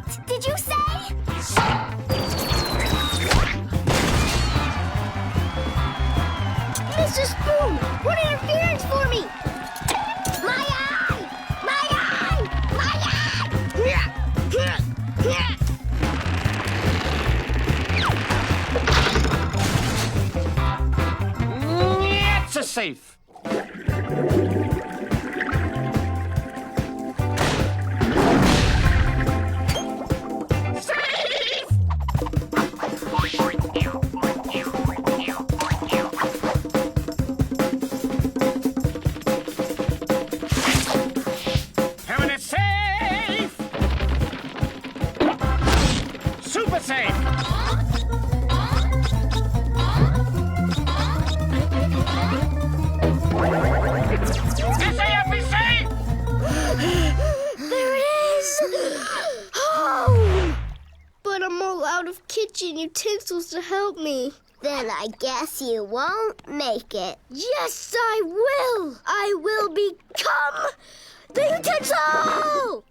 What did you say? Mr. Spoon, what interference for me? My eye! My eye! My eye! It's a safe. Permanent safe. Super safe. SAF is safe. There it is! Oh! But I'm all out of kitchen utensils to help me. Then I guess you won't make it. Yes, I will! I will become the utensil!